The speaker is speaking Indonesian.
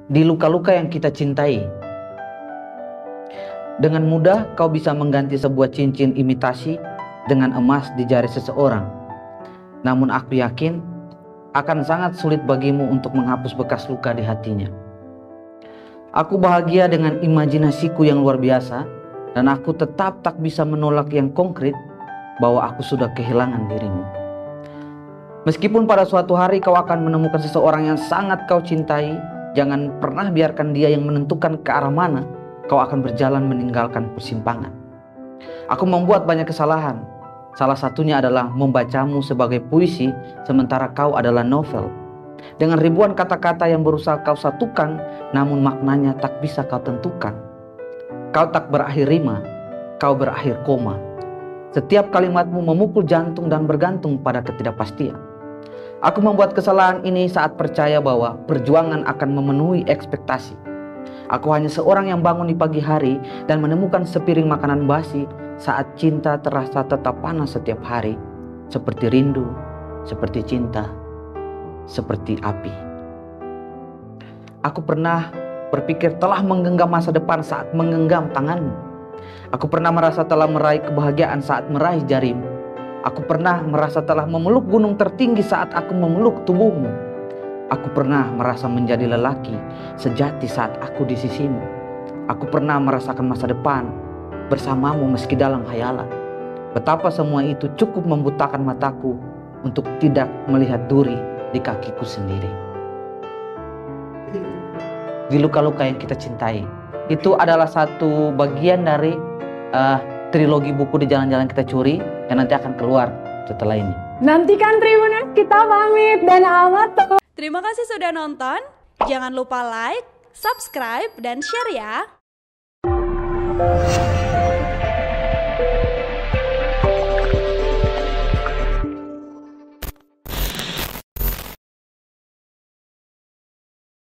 di luka-luka yang kita cintai. Dengan mudah kau bisa mengganti sebuah cincin imitasi dengan emas di jari seseorang. Namun aku yakin akan sangat sulit bagimu untuk menghapus bekas luka di hatinya. Aku bahagia dengan imajinasiku yang luar biasa, dan aku tetap tak bisa menolak yang konkret bahwa aku sudah kehilangan dirimu. Meskipun pada suatu hari kau akan menemukan seseorang yang sangat kau cintai, jangan pernah biarkan dia yang menentukan ke arah mana kau akan berjalan meninggalkan persimpangan. Aku membuat banyak kesalahan. Salah satunya adalah membacamu sebagai puisi sementara kau adalah novel. Dengan ribuan kata-kata yang berusaha kau satukan, namun maknanya tak bisa kau tentukan. Kau tak berakhir rima, kau berakhir koma. Setiap kalimatmu memukul jantung dan bergantung pada ketidakpastian. Aku membuat kesalahan ini saat percaya bahwa perjuangan akan memenuhi ekspektasi. Aku hanya seorang yang bangun di pagi hari dan menemukan sepiring makanan basi saat cinta terasa tetap panas setiap hari. Seperti rindu, seperti cinta, seperti api. Aku pernah berpikir telah menggenggam masa depan saat menggenggam tanganmu. Aku pernah merasa telah meraih kebahagiaan saat meraih jarimu. Aku pernah merasa telah memeluk gunung tertinggi saat aku memeluk tubuhmu. Aku pernah merasa menjadi lelaki sejati saat aku di sisimu. Aku pernah merasakan masa depan bersamamu meski dalam hayalan. Betapa semua itu cukup membutakan mataku untuk tidak melihat duri di kakiku sendiri. Di luka-luka yang kita cintai. Itu adalah satu bagian dari trilogi buku Di Jalan-Jalan Kita Curi yang nanti akan keluar setelah ini. Nantikan Tribuners, kita pamit dan amat. Terima kasih sudah nonton. Jangan lupa like, subscribe, dan share ya.